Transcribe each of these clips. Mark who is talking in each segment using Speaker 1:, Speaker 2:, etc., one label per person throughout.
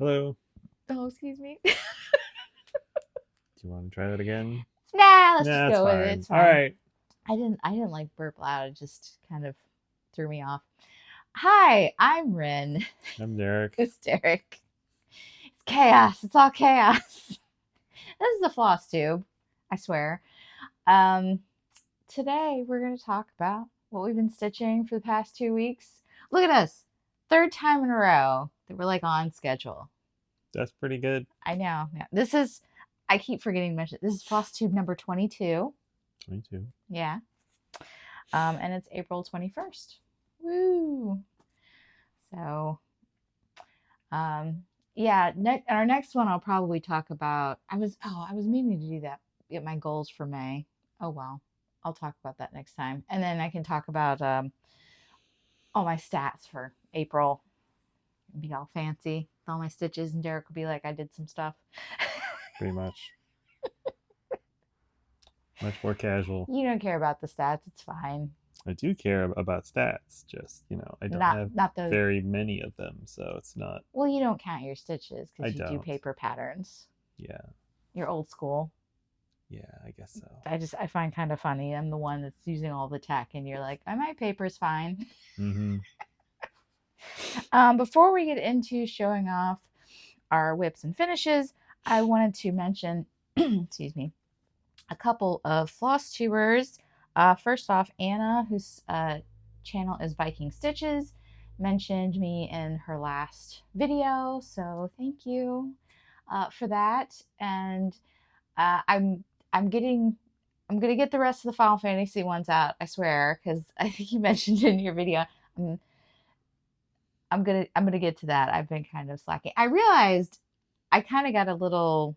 Speaker 1: Hello.
Speaker 2: Oh, excuse me.
Speaker 1: Do you want to try that again?
Speaker 2: Nah, let's just
Speaker 1: Nah, it's
Speaker 2: go with it.
Speaker 1: fine.
Speaker 2: It's
Speaker 1: All
Speaker 2: fine.
Speaker 1: right.
Speaker 2: I didn't like burp loud. It just kind of threw me off. Hi, I'm Rin.
Speaker 1: I'm Derek.
Speaker 2: It's Derek. It's chaos. It's all chaos. This is the floss tube. I swear. Um, Today we're gonna talk about what we've been stitching for the past 2 weeks. Look at us. Third time in a row that we're like on schedule.
Speaker 1: That's pretty good.
Speaker 2: I know. Yeah. This is I keep forgetting to mention this is floss tube number 22.
Speaker 1: Me too.
Speaker 2: Yeah. And it's April 21st. Woo! So, yeah, our next one I'll probably talk about. I was meaning to do that. Get my goals for May. Oh well, I'll talk about that next time, and then I can talk about all my stats for April. Be all fancy with all my stitches, and Derek will be like, "I did some stuff."
Speaker 1: Pretty much. Much more casual.
Speaker 2: You don't care about the stats; it's fine.
Speaker 1: I do care about stats. Just, I don't
Speaker 2: Not
Speaker 1: have
Speaker 2: not those.
Speaker 1: very many of them, so it's not.
Speaker 2: Well, you don't count your stitches
Speaker 1: I
Speaker 2: because you do
Speaker 1: don't.
Speaker 2: paper patterns.
Speaker 1: Yeah.
Speaker 2: You're old school.
Speaker 1: Yeah, I guess so.
Speaker 2: I find kind of funny. I'm the one that's using all the tech, and you're like, my paper's fine.
Speaker 1: Mm-hmm.
Speaker 2: Before we get into showing off our whips and finishes, I wanted to mention, excuse me, a couple of floss tubers. First off, Anna, whose channel is Viking Stitches, mentioned me in her last video, so thank you for that. And uh, I'm I'm getting I'm gonna get the rest of the Final Fantasy ones out. I swear, because I think you mentioned in your video. I'm I'm gonna get to that. I've been kind of slacking. I realized I kind of got a little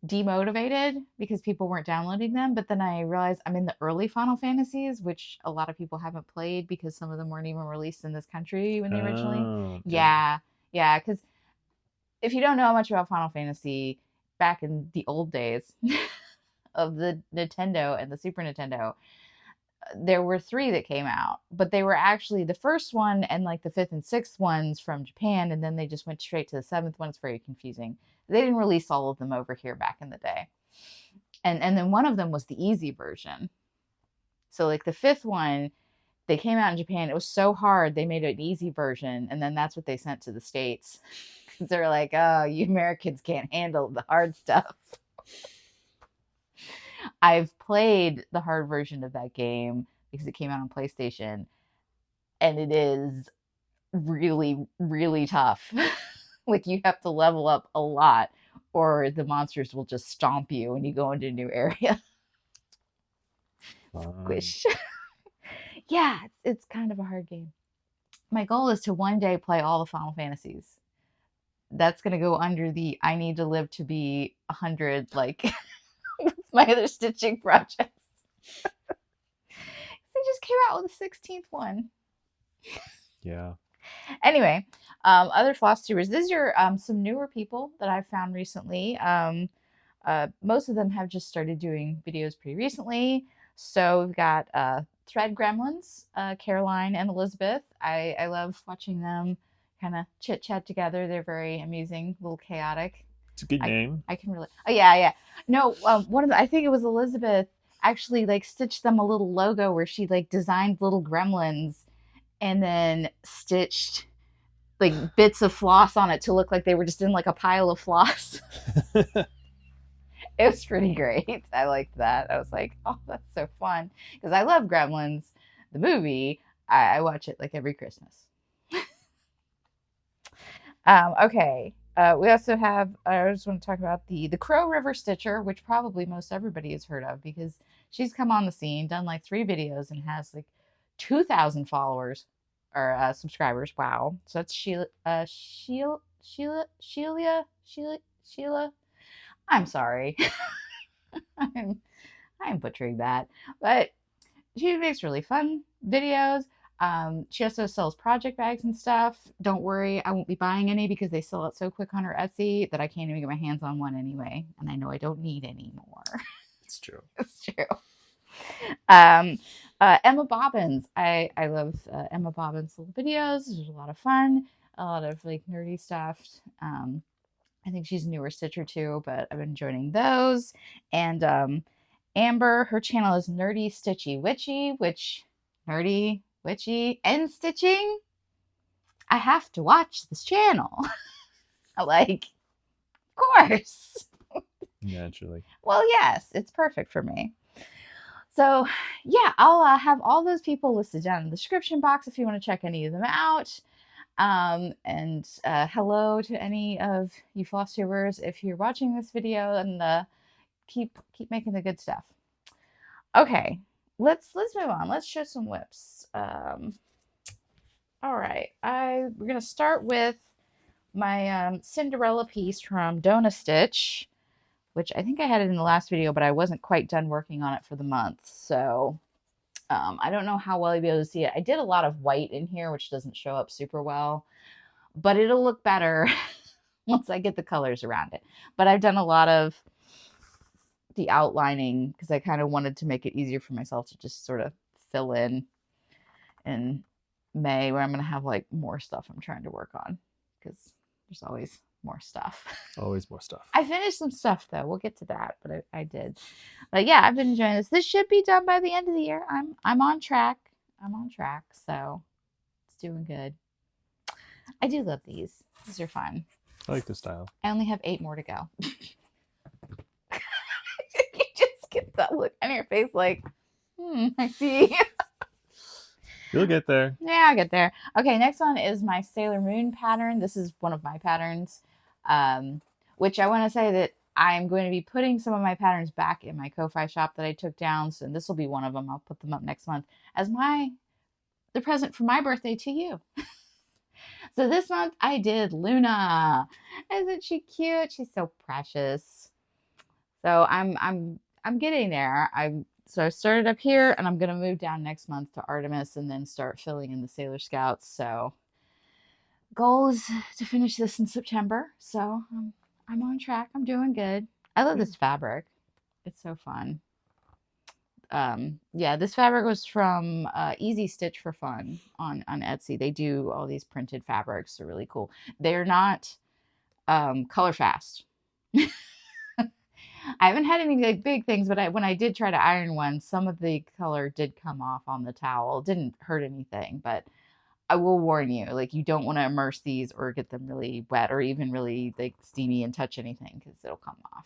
Speaker 2: demotivated because people weren't downloading them, but then I realized I'm in the early Final Fantasies, which a lot of people haven't played because some of them weren't even released in this country when they originally.
Speaker 1: Oh, okay.
Speaker 2: Yeah, yeah. Because if you don't know much about Final Fantasy, back in the old days of the Nintendo and the Super Nintendo, there were three that came out, but they were actually the first one and like the fifth and sixth ones from Japan, and then they just went straight to the seventh one. It's very confusing. They didn't release all of them over here back in the day, and then one of them was the easy version. So like the fifth one, they came out in Japan. It was so hard they made an easy version, and then that's what they sent to the States because they're like, oh, you Americans can't handle the hard stuff. I've played the hard version of that game because it came out on PlayStation, and it is really, really tough. Like you have to level up a lot, or the monsters will just stomp you when you go into a new area.
Speaker 1: Fun.
Speaker 2: Squish. Yeah, it's kind of a hard game. My goal is to one day play all the Final Fantasies. That's gonna go under the I need to live to be 100, like my other stitching projects. They just came out with a 16th one.
Speaker 1: Yeah.
Speaker 2: Anyway, other floss tubers. These are some newer people that I've found recently. Most of them have just started doing videos pretty recently. So we've got Thread Gremlins, Caroline and Elizabeth. I love watching them kind of chit chat together. They're very amusing, a little chaotic.
Speaker 1: It's a good
Speaker 2: I
Speaker 1: name.
Speaker 2: I can really. Oh yeah, yeah. No, one of the, I think it was Elizabeth actually like stitched them a little logo where she like designed little gremlins and then stitched like bits of floss on it to look like they were just in like a pile of floss. It was pretty great. I liked that. I was like, oh, that's so fun because I love Gremlins, the movie. I watch it like every Christmas. Okay. We also have. I just want to talk about the Crow River Stitcher, which probably most everybody has heard of because she's come on the scene, done like 3 videos, and has like 2,000 followers or subscribers. Wow. So that's Sheila. I'm sorry. I'm I'm butchering that, but she makes really fun videos. She also sells project bags and stuff. Don't worry, I won't be buying any because they sell it so quick on her Etsy that I can't even get my hands on one anyway. And I know I don't need any more.
Speaker 1: It's true.
Speaker 2: It's true. Um, Emma Bobbins. I love Emma Bobbins' little videos. There's a lot of fun. a lot of like nerdy stuff. I think she's a newer stitcher too, but I've been joining those. And Amber, her channel is Nerdy Stitchy Witchy, which nerdy, witchy, and stitching. I have to watch this channel. Like, of course.
Speaker 1: Naturally.
Speaker 2: Well, yes, it's perfect for me. So, yeah, I'll have all those people listed down in the description box if you want to check any of them out. And hello to any of you Flosstubers if you're watching this video, and keep making the good stuff. Okay, let's move on. Let's show some whips. All right, we're gonna start with my Cinderella piece from Dona Stitch, which I think I had it in the last video, but I wasn't quite done working on it for the month. So I don't know how well you'll be able to see it. I did a lot of white in here, which doesn't show up super well, but it'll look better once I get the colors around it. But I've done a lot of the outlining because I kind of wanted to make it easier for myself to just sort of fill in May, where I'm going to have like more stuff I'm trying to work on, because there's always more stuff.
Speaker 1: Always more stuff.
Speaker 2: I finished some stuff though. We'll get to that, but I did. But yeah, I've been enjoying this. This should be done by the end of the year. I'm on track. I'm on track, so it's doing good. I do love these. These are fun.
Speaker 1: I like the style.
Speaker 2: I only have 8 more to go. You just get that look on your face like, I see.
Speaker 1: You'll get there.
Speaker 2: Yeah, I'll get there. Okay, next one is my Sailor Moon pattern. This is one of my patterns, which I want to say that I'm going to be putting some of my patterns back in my Ko-Fi shop that I took down. So this will be one of them. I'll put them up next month as the present for my birthday to you. So this month I did Luna. Isn't she cute? She's so precious. So I'm getting there. So I started up here, and I'm going to move down next month to Artemis and then start filling in the Sailor Scouts. So goal is to finish this in September. So I'm on track. I'm doing good. I love this fabric. It's so fun. Yeah, this fabric was from Easy Stitch for Fun on Etsy. They do all these printed fabrics. They're really cool. They're not color fast. I haven't had any like big things, but when I did try to iron one, some of the color did come off on the towel. It didn't hurt anything, but I will warn you, like, you don't want to immerse these or get them really wet or even really like steamy and touch anything, because it'll come off.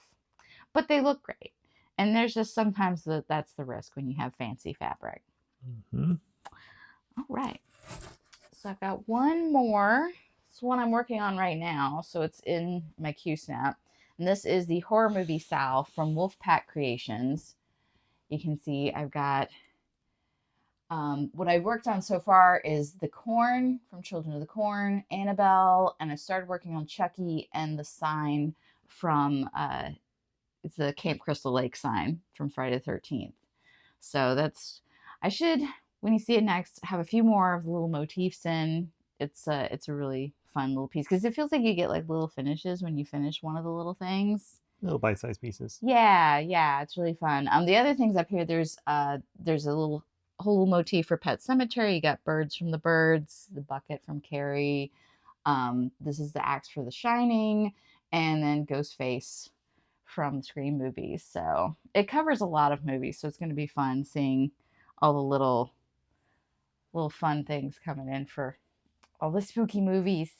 Speaker 2: But they look great. And there's just sometimes that's the risk when you have fancy fabric.
Speaker 1: Mm-hmm.
Speaker 2: All right. So I've got one more. It's one I'm working on right now. So it's in my Q-Snap. And this is the horror movie Sal from Wolfpack Creations. You can see I've got what I've worked on so far is the Corn from Children of the Corn, Annabelle, and I started working on Chucky and the sign from it's the Camp Crystal Lake sign from Friday the 13th. So I should, when you see it next, have a few more of the little motifs in. It's a really fun little piece, because it feels like you get like little finishes when you finish one of the little things.
Speaker 1: Little bite-sized pieces.
Speaker 2: Yeah, it's really fun. The other things up here, there's a whole motif for Pet Cemetery. You got birds from the Birds, the bucket from Carrie. This is the axe for The Shining, and then Ghostface from Scream movies. So it covers a lot of movies, so it's going to be fun seeing all the little fun things coming in for all the spooky movies.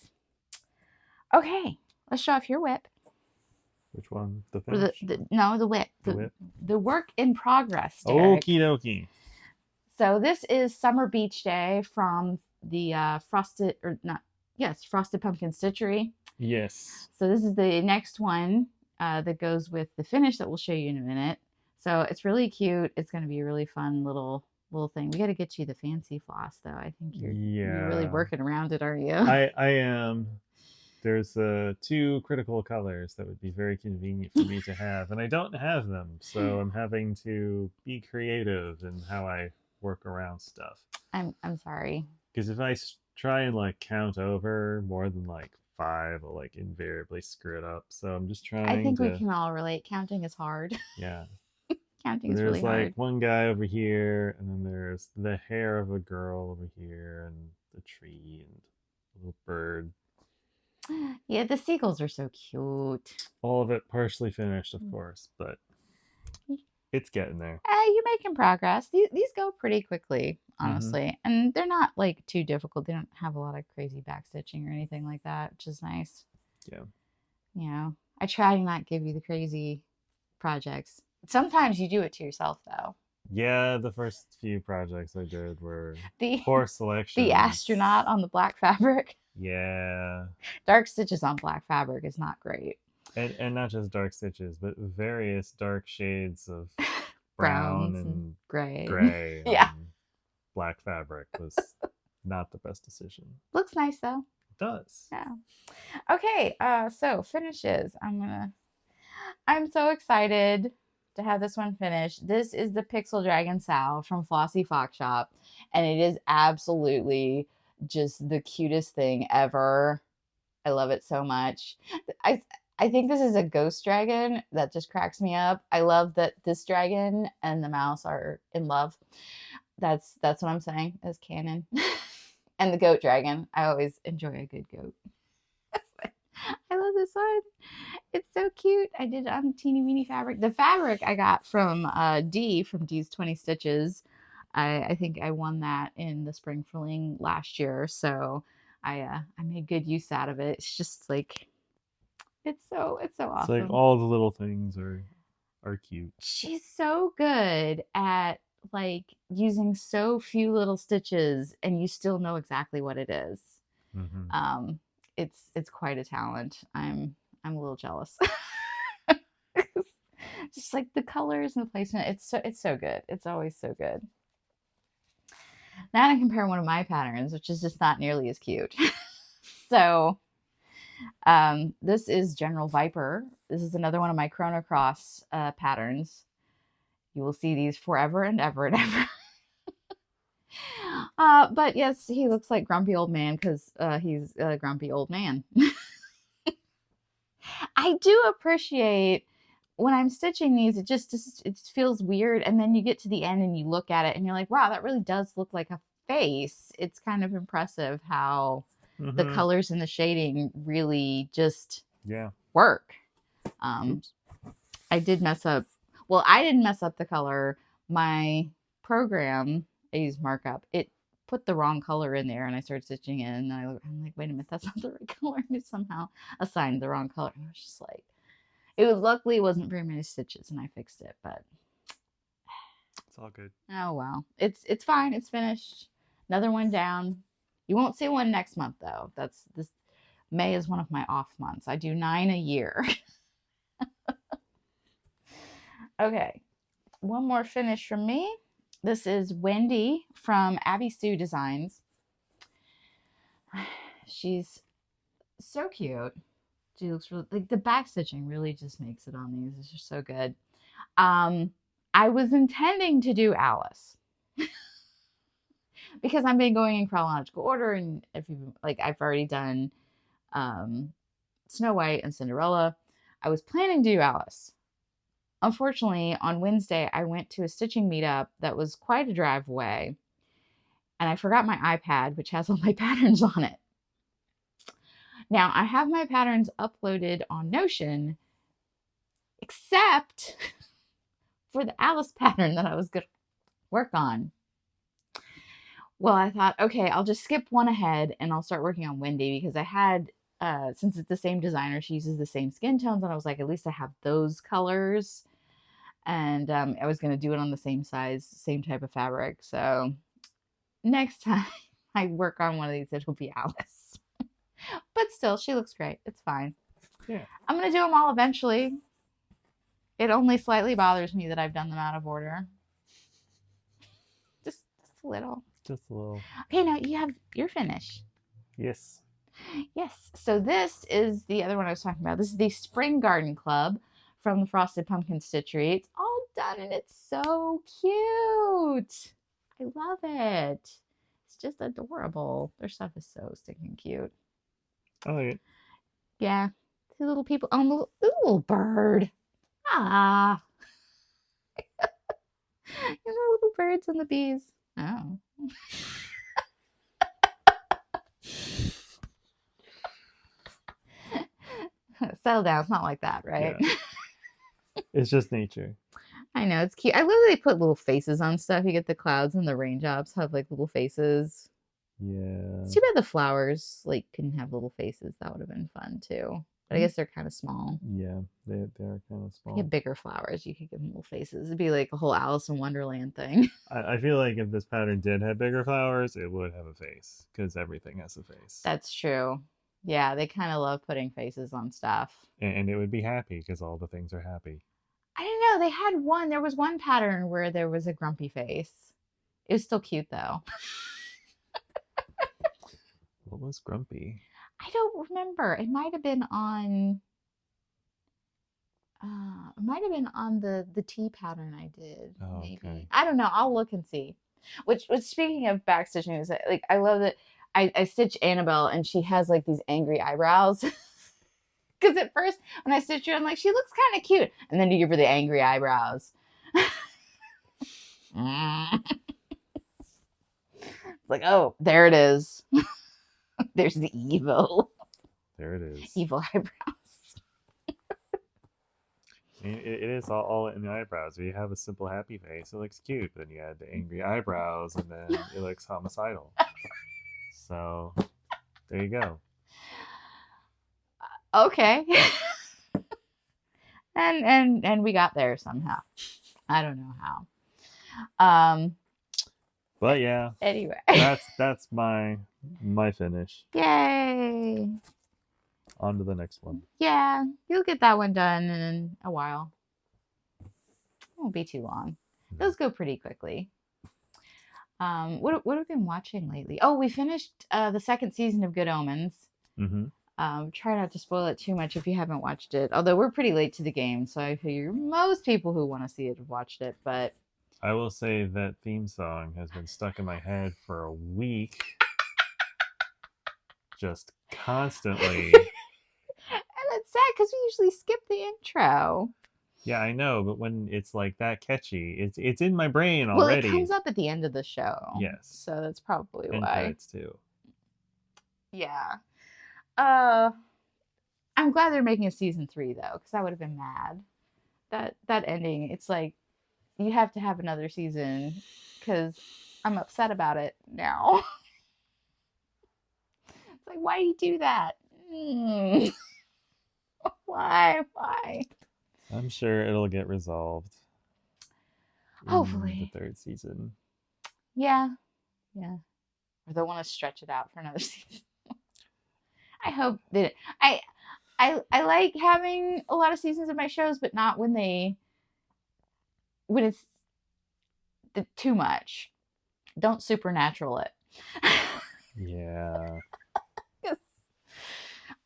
Speaker 2: Okay, let's show off your whip.
Speaker 1: Which one? The finish?
Speaker 2: No, the whip.
Speaker 1: The whip?
Speaker 2: The work in progress, Derek.
Speaker 1: Okie dokie.
Speaker 2: So this is Summer Beach Day from the Frosted Pumpkin Stitchery.
Speaker 1: Yes.
Speaker 2: So this is the next one that goes with the finish that we'll show you in a minute. So it's really cute. It's going to be a really fun little thing. We got to get you the fancy floss, though. I think you're really working around it, aren't you?
Speaker 1: I am. There's 2 critical colors that would be very convenient for me to have, and I don't have them, so I'm having to be creative in how I work around stuff.
Speaker 2: I'm sorry.
Speaker 1: Because if I try and like count over more than like 5, I'll like invariably screw it up. So I'm just trying.
Speaker 2: I think we can all relate. Counting is hard.
Speaker 1: Yeah.
Speaker 2: Counting is really hard.
Speaker 1: There's like one guy over here, and then there's the hair of a girl over here, and the tree, and a little bird.
Speaker 2: Yeah, the seagulls are so cute.
Speaker 1: All of it partially finished, of course, but it's getting there.
Speaker 2: You're making progress. These go pretty quickly,
Speaker 1: Hmm.
Speaker 2: honestly, and they're not like too difficult. They don't have a lot of crazy backstitching or anything like that, which is nice.
Speaker 1: Yeah.
Speaker 2: You know, I try to not give you the crazy projects. Sometimes you do it to yourself, though.
Speaker 1: Yeah, the first few projects I did were
Speaker 2: The
Speaker 1: poor
Speaker 2: the
Speaker 1: selections.
Speaker 2: astronaut on the black fabric,
Speaker 1: Yeah.
Speaker 2: dark stitches on black fabric is not great.
Speaker 1: And not just dark stitches, but various dark shades of brown
Speaker 2: Browns and
Speaker 1: and
Speaker 2: gray.
Speaker 1: gray
Speaker 2: Yeah,
Speaker 1: on black fabric was not the best decision.
Speaker 2: looks nice though.
Speaker 1: It does.
Speaker 2: Yeah. Okay, so finishes. I'm so excited to have this one finished. This is the Pixel Dragon Sow from Flossie Fox Shop, and it is absolutely just the cutest thing ever. I love it so much. I I think this is a ghost dragon that just cracks me up. I love that this dragon and the mouse are in love. That's what I'm saying as canon. And the goat dragon. I always enjoy a good goat. I love this one. It's so cute. I did it on teeny weeny fabric. The fabric I got from D from D's 20 Stitches. I think I won that in the spring fling last year, so I made good use out of it. It's just like it's so
Speaker 1: It's like
Speaker 2: awesome.
Speaker 1: all the little things are cute.
Speaker 2: She's so good at like using so few little stitches, and you still know exactly what it is.
Speaker 1: Hmm.
Speaker 2: Um, it's quite a talent. I'm a little jealous. Just like the colors and the placement, it's so good. It's always so good. Now I compare one of my patterns, which is just not nearly as cute. So this is General Viper. This is another one of my Chrono Cross patterns. You will see these forever and ever and ever. But yes, he looks like grumpy old man because he's a grumpy old man. I do appreciate when I'm stitching these, it feels weird, and then you get to the end and you look at it and you're like, wow, that really does look like a face. It's kind of impressive how the
Speaker 1: Hmm.
Speaker 2: colors and the shading really just
Speaker 1: Yeah.
Speaker 2: work. Um,
Speaker 1: Oops.
Speaker 2: I did mess up. Well, I didn't mess up the color. My program, I use markup. It put the wrong color in there, and I started stitching it, and I'm like, wait a minute, that's not the right color. And it somehow assigned the wrong color. And I was just like, it was luckily it wasn't very many stitches, and I fixed it. But
Speaker 1: It's all good.
Speaker 2: oh well, it's fine. It's finished. Another one down. You won't see one next month though. That's this May is one of my off months. I do 9 a year. Okay, one more finish from me. This is Wendy from Abby Sue Designs. She's so cute. She looks really like the back stitching really just makes it on these. It's just so good. Um, I was intending to do Alice because I've been going in chronological order, and if you like, I've already done um, Snow White and Cinderella. I was planning to do Alice. Unfortunately, on Wednesday, I went to a stitching meetup that was quite a drive away, and I forgot my iPad, which has all my patterns on it. Now, I have my patterns uploaded on Notion, except for the Alice pattern that I was going to work on. Well, I thought, okay, I'll just skip one ahead and I'll start working on Wendy because I had, since it's the same designer, she uses the same skin tones, and I was like, at least I have those colors. And I was going to do it on the same size, same type of fabric. So next time I work on one of these, it'll be Alice. But still, she looks great. It's fine.
Speaker 1: Yeah.
Speaker 2: I'm going to do them all eventually. It only slightly bothers me that I've done them out of order. Just a little.
Speaker 1: Just a little.
Speaker 2: Okay, now you have your finish.
Speaker 1: Yes.
Speaker 2: Yes. So this is the other one I was talking about. This is the Spring Garden Club from the Frosted Pumpkin Stitchery. It's all done and it's so cute. I love it. It's just adorable. Their stuff is so stinking cute.
Speaker 1: I like it.
Speaker 2: Yeah. Two little people. Oh, little bird. Ah. The little birds and the bees. Oh. Settle down. It's not like that, right?
Speaker 1: Yeah. It's just nature.
Speaker 2: I know, it's cute. I love that they put little faces on stuff. You get the clouds and the raindrops have like little faces. It's
Speaker 1: Yeah.
Speaker 2: too bad the flowers like couldn't have little faces. That would have been fun too. But I guess they're kind of small.
Speaker 1: Yeah, they're kind of
Speaker 2: If you
Speaker 1: small.
Speaker 2: get bigger flowers, you could give them little faces. It'd be like a whole Alice in Wonderland thing.
Speaker 1: I feel like if this pattern did have bigger flowers, it would have a face because everything has a face.
Speaker 2: That's true. Yeah, they kind of love putting faces on stuff.
Speaker 1: And it would be happy because all the things are happy.
Speaker 2: I don't know. They had one. There was one pattern where there was a grumpy face. It was still cute though.
Speaker 1: What was grumpy?
Speaker 2: I don't remember. It might have been on. It might have been on the tea pattern I did.
Speaker 1: Oh,
Speaker 2: maybe.
Speaker 1: okay.
Speaker 2: I don't know. I'll look and see. Which speaking of backstitching, is like I love that I stitch Annabelle and she has like these angry eyebrows. Because at first when I stitch her, I'm like, she looks kind of cute, and then you give her the angry eyebrows. It's like, oh, there it is. There's the evil.
Speaker 1: There it is.
Speaker 2: Evil eyebrows.
Speaker 1: It is all in the eyebrows. If you have a simple happy face, it looks cute. Then you add the angry eyebrows, and then it looks homicidal. So there you go.
Speaker 2: Okay. and we got there somehow. I don't know how.
Speaker 1: But yeah,
Speaker 2: Anyway.
Speaker 1: that's my finish.
Speaker 2: Yay.
Speaker 1: On to the next one.
Speaker 2: Yeah, you'll get that one done in a while. It won't be too long. Those go pretty quickly. What have we been watching lately? Oh, we finished the second season of Good Omens.
Speaker 1: Mm-hmm.
Speaker 2: Try not to spoil it too much if you haven't watched it. Although we're pretty late to the game, so I figure most people who want to see it have watched it. But
Speaker 1: I will say that theme song has been stuck in my head for a week. Just constantly.
Speaker 2: And it's sad because we usually skip the intro.
Speaker 1: Yeah, I know, but when it's like that catchy, it's in my brain already.
Speaker 2: Well, it comes up at the end of the show.
Speaker 1: Yes.
Speaker 2: So that's probably
Speaker 1: and
Speaker 2: why.
Speaker 1: Credits too.
Speaker 2: Yeah. I'm glad they're making a season 3 though, because I would have been mad. That ending, it's like you have to have another season because I'm upset about it now. It's like, why do you do that? Why?
Speaker 1: I'm sure it'll get resolved.
Speaker 2: Hopefully.
Speaker 1: The third season.
Speaker 2: Yeah. Or they'll want to stretch it out for another season. I hope that I like having a lot of seasons of my shows, but not when it's too much. Don't supernatural it.
Speaker 1: Yeah.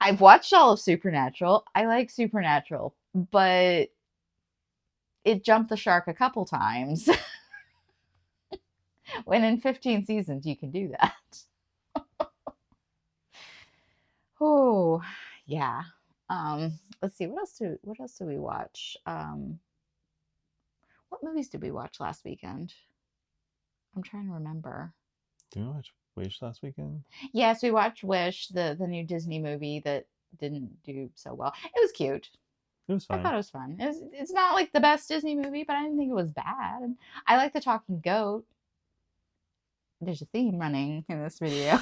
Speaker 2: I've watched all of Supernatural. I like Supernatural, but it jumped the shark a couple times. When in 15 seasons you can do that. Oh, yeah. Let's see. What else do we watch? What movies did we watch last weekend? I'm trying to remember.
Speaker 1: Did we watch Wish last weekend?
Speaker 2: Yes, we watched Wish, the new Disney movie that didn't do so well. It was cute.
Speaker 1: It was fine.
Speaker 2: I thought it was fun. It's not like the best Disney movie, but I didn't think it was bad. And I like the talking goat. There's a theme running in this video.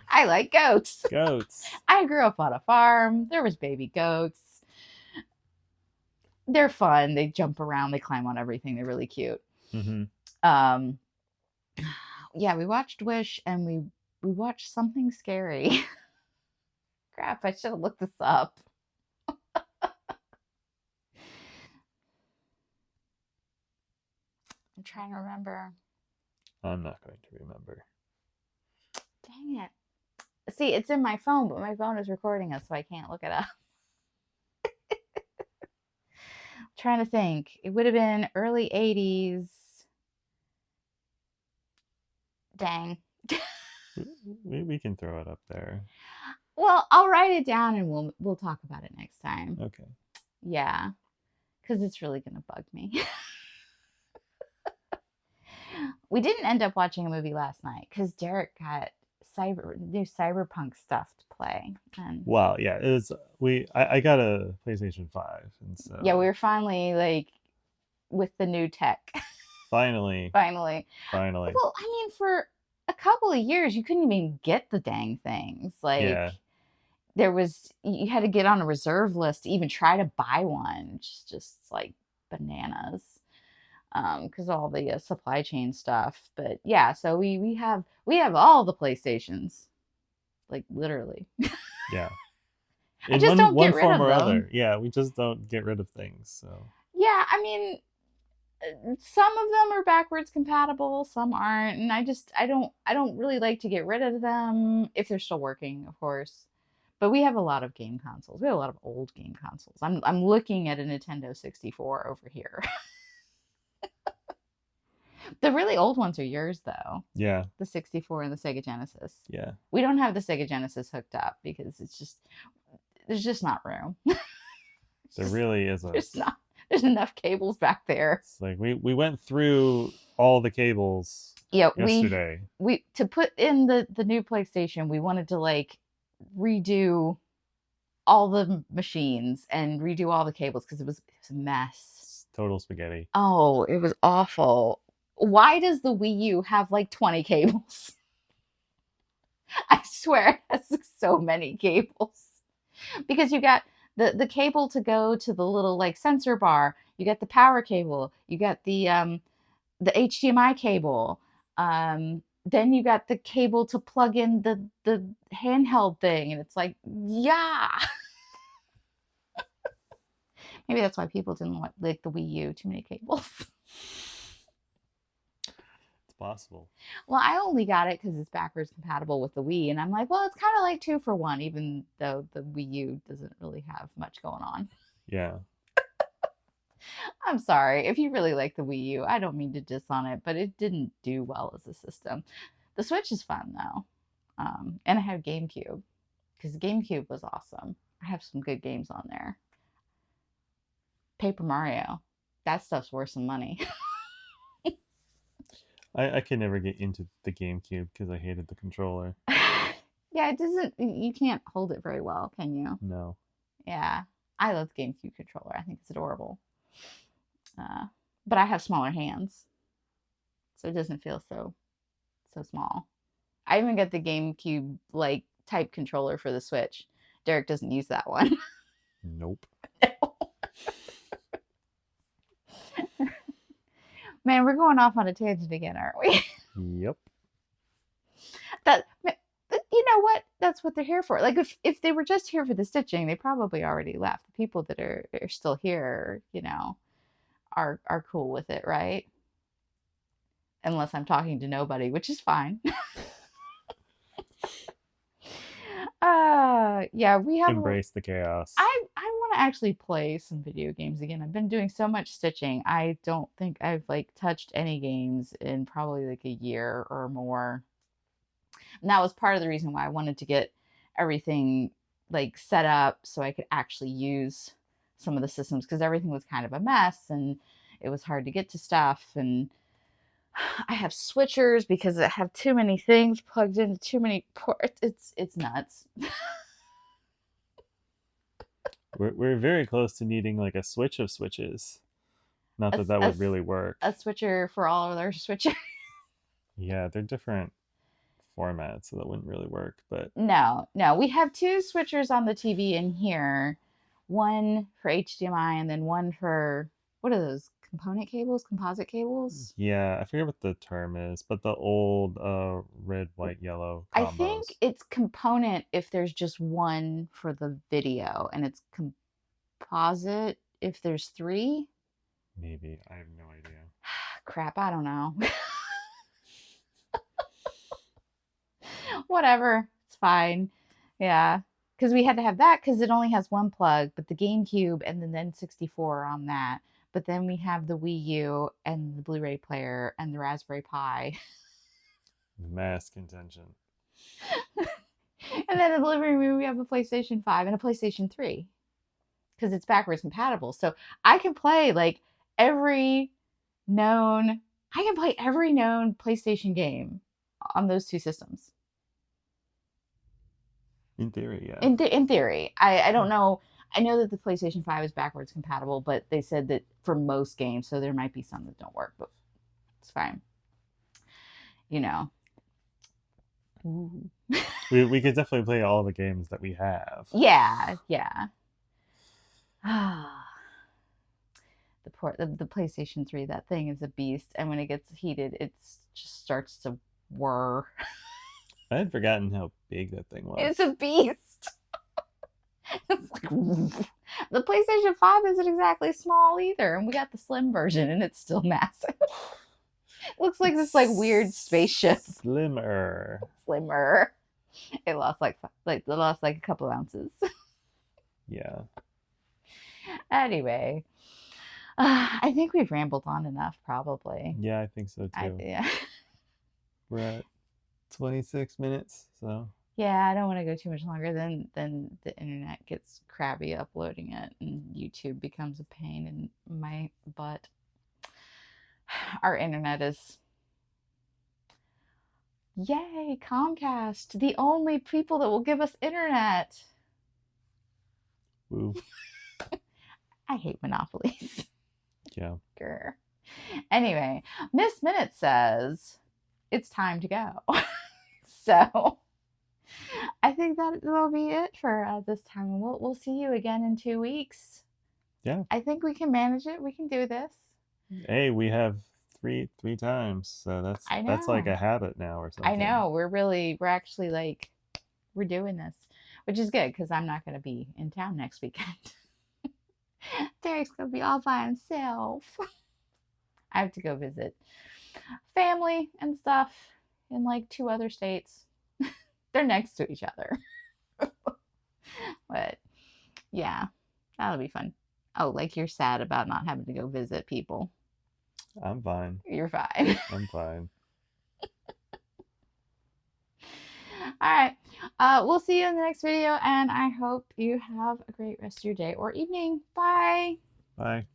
Speaker 2: I like goats.
Speaker 1: Goats.
Speaker 2: I grew up on a farm. There was baby goats. They're fun. They jump around. They climb on everything. They're really cute.
Speaker 1: Mm-hmm.
Speaker 2: Yeah, we watched Wish and we watched Something Scary. Crap, I should have looked this up. I'm trying to remember.
Speaker 1: I'm not going to remember.
Speaker 2: Dang it. See, it's in my phone, but my phone is recording us, so I can't look it up. Trying to think. It would have been early 80s. Dang.
Speaker 1: We can throw it up there.
Speaker 2: Well, I'll write it down and we'll talk about it next time.
Speaker 1: Okay.
Speaker 2: Yeah. Because it's really going to bug me. We didn't end up watching a movie last night because Derek got new cyberpunk stuff to play. And
Speaker 1: Wow, yeah, it was I got a PlayStation 5, and
Speaker 2: yeah, we
Speaker 1: so
Speaker 2: were finally like with the new tech.
Speaker 1: finally,
Speaker 2: Finally.
Speaker 1: finally,
Speaker 2: Well, I mean, for a couple of years, you couldn't even get the dang things. Like,
Speaker 1: yeah,
Speaker 2: you had to get on a reserve list to even try to buy one, which is just like bananas. Because all the supply chain stuff. But yeah, so we have all the PlayStations, like literally.
Speaker 1: yeah.
Speaker 2: I
Speaker 1: In
Speaker 2: just don't
Speaker 1: one
Speaker 2: get rid
Speaker 1: form
Speaker 2: of
Speaker 1: or
Speaker 2: them.
Speaker 1: other, yeah, we just don't get rid of things. So
Speaker 2: Yeah, I mean, some of them are backwards compatible, some aren't, and I don't really like to get rid of them if they're still working, of course. But we have a lot of game consoles. We have a lot of old game consoles. I'm looking at a Nintendo 64 over here. The really old ones are yours though.
Speaker 1: yeah,
Speaker 2: The 64 and the Sega Genesis.
Speaker 1: yeah,
Speaker 2: We don't have the Sega Genesis hooked up because there's just not room.
Speaker 1: there
Speaker 2: Just
Speaker 1: really isn't.
Speaker 2: there's enough cables back there.
Speaker 1: It's like we went through all the cables
Speaker 2: Yeah,
Speaker 1: yesterday.
Speaker 2: we to put in the new PlayStation, we wanted to like redo all the machines and redo all the cables because it was a mess.
Speaker 1: It's total spaghetti.
Speaker 2: Oh, it was awful. Why does the Wii U have like 20 cables? I swear it has so many cables. Because you got the cable to go to the little like sensor bar, you got the power cable, you got the HDMI cable, then you got the cable to plug in the handheld thing, and it's like, yeah. Maybe that's why people didn't like the Wii U, too many cables.
Speaker 1: It's possible.
Speaker 2: Well, I only got it because it's backwards compatible with the Wii, and I'm like, well, it's kind of like 2 for 1, even though the Wii U doesn't really have much going on.
Speaker 1: Yeah,
Speaker 2: I'm sorry. If you really like the Wii U, I don't mean to diss on it, but it didn't do well as a system. The Switch is fun though. And I have GameCube because GameCube was awesome. I have some good games on there. Paper Mario. That stuff's worth some money.
Speaker 1: I could never get into the GameCube because I hated the controller.
Speaker 2: Yeah, it doesn't, you can't hold it very well, can you?
Speaker 1: No.
Speaker 2: Yeah. I love the GameCube controller. I think it's adorable. Uh, but I have smaller hands, so it doesn't feel so small. I even got the GameCube like type controller for the Switch. Derek doesn't use that one.
Speaker 1: Nope.
Speaker 2: Man, we're going off on a tangent again, aren't we?
Speaker 1: Yep.
Speaker 2: That you know what? That's what they're here for. Like if they were just here for the stitching, they probably already left. The people that are still here, are cool with it, right? Unless I'm talking to nobody, which is fine. Yeah, we have
Speaker 1: Embrace the chaos.
Speaker 2: I want to actually play some video games again. I've been doing so much stitching. I don't think I've like touched any games in probably like a year or more. And that was part of the reason why I wanted to get everything like set up so I could actually use some of the systems because everything was kind of a mess and it was hard to get to stuff. And I have switchers because I have too many things plugged into too many ports. It's nuts.
Speaker 1: We're very close to needing like a switch of switches. Not that that would really work.
Speaker 2: A switcher for all of our switchers.
Speaker 1: Yeah, they're different formats, so that wouldn't really work. But
Speaker 2: No, we have 2 switchers on the TV in here. One for HDMI and then one for, what are those? Composite cables?
Speaker 1: yeah, I forget what the term is, but the old red, white, yellow
Speaker 2: I
Speaker 1: combos.
Speaker 2: think it's component if there's just one for the video, and it's composite if there's 3.
Speaker 1: Maybe. I have no idea.
Speaker 2: Crap, I don't know. Whatever, it's fine. Yeah, because we had to have that because it only has one plug, but the GameCube and then N64 are on that. But then we have the Wii U and the Blu-ray player and the Raspberry Pi.
Speaker 1: Mass contention.
Speaker 2: And then in the living room we have a PlayStation 5 and a PlayStation 3 because it's backwards compatible. So I can play like every known PlayStation game on those 2 systems.
Speaker 1: In theory, yeah.
Speaker 2: In theory, I don't know. I know that the PlayStation 5 is backwards compatible, but they said that for most games, so there might be some that don't work, but it's fine. You know. Ooh.
Speaker 1: We could definitely play all the games that we have.
Speaker 2: Yeah, yeah. The PlayStation 3, that thing is a beast, and when it gets heated, it just starts to whir.
Speaker 1: I had forgotten how big that thing was.
Speaker 2: It's a beast. It's like the PlayStation 5 isn't exactly small either, and we got the slim version, and it's still massive. It looks like this like weird spaceship.
Speaker 1: Slimmer.
Speaker 2: Slimmer. It lost like a couple ounces.
Speaker 1: Yeah.
Speaker 2: Anyway, I think we've rambled on enough, probably.
Speaker 1: Yeah, I think so too.
Speaker 2: Yeah.
Speaker 1: We're at 26 minutes, so.
Speaker 2: Yeah, I don't want to go too much longer. Then the internet gets crabby uploading it, and YouTube becomes a pain in my butt. Our internet is, yay, Comcast, the only people that will give us internet.
Speaker 1: Woo.
Speaker 2: I hate monopolies.
Speaker 1: Yeah.
Speaker 2: Grr. Anyway, Miss Minute says it's time to go. So I think that will be it for this time. We'll see you again in 2 weeks.
Speaker 1: Yeah.
Speaker 2: I think we can manage it. We can do this.
Speaker 1: Hey, we have three times, so that's like a habit now or something.
Speaker 2: I know. We're actually like, we're doing this, which is good because I'm not going to be in town next weekend. Derek's going to be all by himself. I have to go visit family and stuff in like 2 other states. They're next to each other. But yeah, that'll be fun. Oh, like you're sad about not having to go visit people.
Speaker 1: I'm fine.
Speaker 2: You're fine.
Speaker 1: I'm fine.
Speaker 2: All right. We'll see you in the next video, and I hope you have a great rest of your day or evening. Bye.
Speaker 1: Bye.